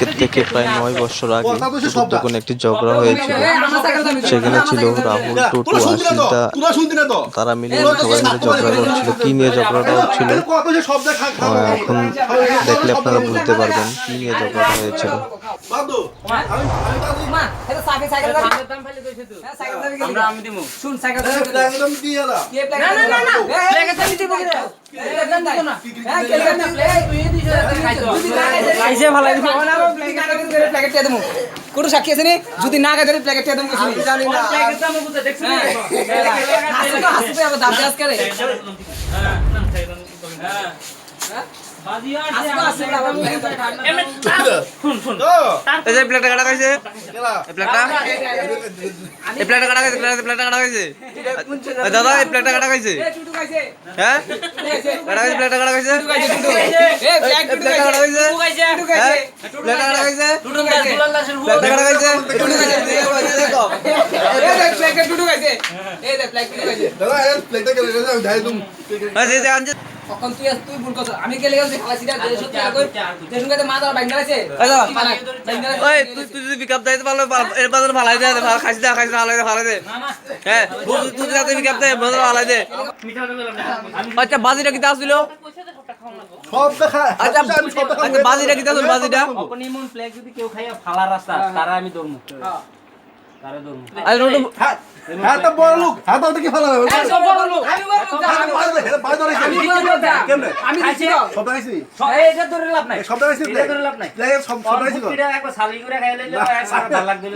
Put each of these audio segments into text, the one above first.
আজকের থেকে প্রায় 9 বছর আগে যখন একটি ঝগড়া হয়েছিল। সেখানে ছিল রাহুল, টুটু, আশিসদা, তারা মিলিয়ে সবাই মিলে ঝগড়া করছিল। কি নিয়ে ঝগড়াটা হচ্ছিল এখন দেখলে আপনারা বুঝতে পারবেন কি নিয়ে ঝগড়াটা হয়েছিল। কোনো সাক্ষী আছে নি যদি না খাই প্ল্যাকেট টিয়া দেবো জানি না তখন তুই ভুল কথা আমি গেলে খালাসি মাথা বাইন্দা আছে তুই যদি পিকআপ দাইতে পারলে এর বাজার ভালাই দে খাইছি দে ভালাই দে হ্যাঁ তুই যাতে পিকআপ দে বাজার ভালাই দে। আচ্ছা বাজিটা কিতা আসছিল সব দেখা আচ্ছা বাজিটা কিতা আসল বাজিটা আপনি মন প্লেগ যদি কেউ খাইয়া ফালা রাস্তা তারা আমি ধরমু তারে ধরমু আরে নোট হ্যাঁ তো বড় লোক হ্যাঁ তো কি ফেলা হবে সব বড় লোক আমি বড় লোক কেমনে আমি দিছি সব দেখাইছি এটা ধরে লাভ নাই সব দেখাইছি এটা ধরে লাভ নাই সব দেখাইছি এটা একবার সালি করে খাইলে একবার ভালো লাগবে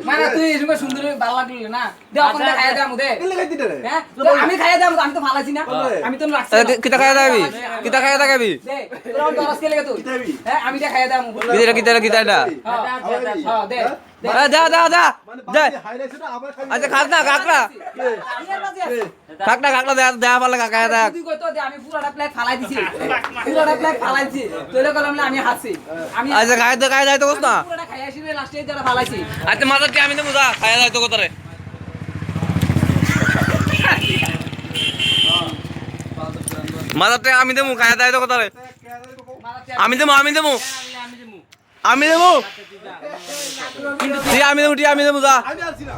মানে তুই এরকম সুন্দর ভালো লাগলো না দে ওখানে খাইয়া দাম দে কি লাগাইতি রে হ্যাঁ আমি খাইয়া দাম আমি তো ফালাইছি না আমি তো রাখছি কিতা খাইয়া দাবি কিতা খাইয়া দাবি দে তোরা দরাস কে লাগে তুই হ্যাঁ আমি দে খাইয়া দাম কিতা এটা হ্যাঁ দে দা দা দা দে হাইলাইটটা আবার খাই আচ্ছা খাক না দে পারলে কাকা দেখ তুই কইতো দে আমি পুরাটা প্লেট ফালাই দিছি তোরে কলম আমি হাসি আমি আচ্ছা খাই দাই তো কস না পুরাটা খাইয়া আসি লাস্টে যারা ফালাইছি আচ্ছা মাথাতে আমি দেবো যা খাইয়া দাই তো কোথারে মাথাতে আমি দেবো খাইয়া দাই তো কোথারে আমি দেবো আমি দেবো যা আমি আছি না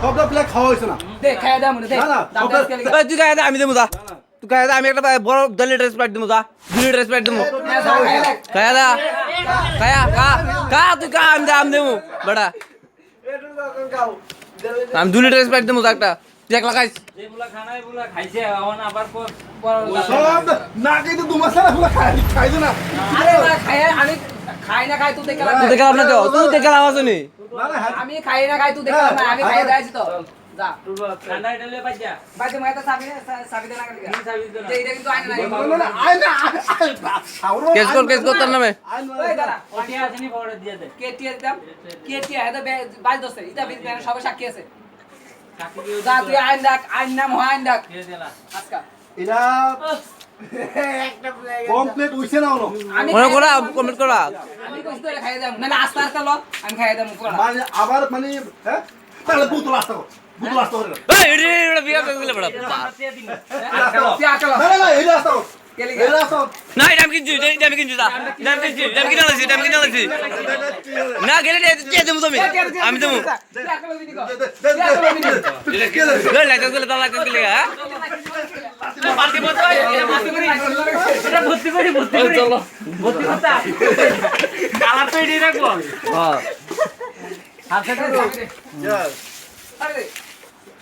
সবটা প্লেট খাওয়া হইছে না দে খাইয়া দাম দে না, না, দাম সবটা- কে এই তুই খাইয়া দে আমি দেবো যা তুই খাইয়া দে আমি একটা বড় 2 লিটার স্প্রাইট দেবো যা 2 লিটার স্প্রাইট দেবো খাইয়া দা কা তুই কা আমি দেবো বেটা আমি 2 লিটার স্প্রাইট দেবো একটা তুই একলা খাইস যেগুলা খানাই বুলা খাইছে এখন আবার সব না খাই তো দুমাসা না খাই না আরে না খাইয়া আমি খাই না খাই তুই দেখলা তুই দেখলাম না তো তুই দেখলাম আসনি না না আমি খাই না খাই তুই দেখলা না আমি খাইয়া দাইছি তো যা ঠান্ডা এটালে পাইছা বাইতে মাইতা সাবি দে না করি যে এটা কিন্তু আইনা নাই না আই না সাউরো কেস কর তার নামে ওই দাঁড়া ওটি আসেনি বড় দিয়ে দে কেটিয়া দাম কেটিয়া এটা বাজ দছে এটা বিল সব সাক্ষী আছে কাকি দিও যা তুই আইন নাম হয় আইন ডাক দিয়ে দিলা আজকা এটা কমপ্লিট হইছে না হলো আমি মনে করা কমেন্ট করা আমি কইছি তো খাইয়া দাম না আস্তে আস্তে লো আমি খাইয়া দাম পুরা মানে আবার মানে হ্যাঁ তাহলে বুতল আসতে করে এই রে বিয়া করে বড় তুই আকালো না না এই আসতে কেলি এই আসতে না এটা আমি কিনছি যা দাম কিনা লাগছি না গেলে দিয়ে দেবো তুমি আমি দেবো আকালো বিনি কো লাইটার গুলো দাও লাইটার গুলো হ্যাঁ এটা ভর্তি করি চলো ভর্তি করতে কালার তো এডি রাখবো হ্যাঁ হাতে তো আরে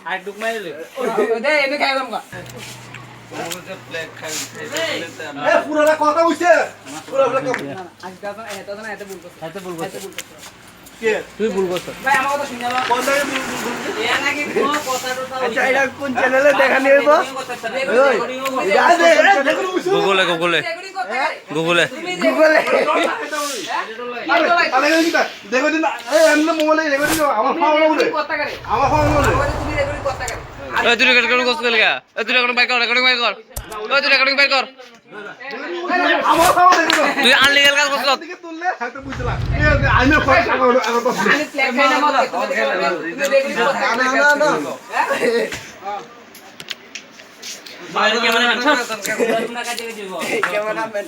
আর ডুক মাইলে দে এনে খাইয়া দাম কা এ পুরোটা কথা হইছে পুরোটা আজ দাদা এটা না এটা ভুল করছে হাতে বলবো কে তুই ভুল করছিস ভাই আমার কথা শুনে নাও কোন জায়গায় এ নাকি কোন কথা টথা আচ্ছা এটা কোন চ্যানেলে দেখা নিব দেখো গুগলে রেকর্ডিং করতে পারে গুগলে দেখো দিন এই এমনি মোবাইলে রেকর্ডিং আমার ফাও না বলে করতে পারে আমার ফাও না বলে তুমি রেকর্ডিং করতে পারে এই তুই রেকর্ডিং করছিস লাগা এই তুই রেকর্ডিং বাই কর ওই তুই রেকর্ডিং বাই কর আমার ফাও দেখো তুই আনলিগাল কাজ করছিস দিকে তুললে হয়তো বুঝলা এই আমি ফাও আগর তো আমি প্লেগ খাই না মত তুমি রেকর্ডিং করতে পারে ক্যামেরাম্যান ক্যামেরাম্যান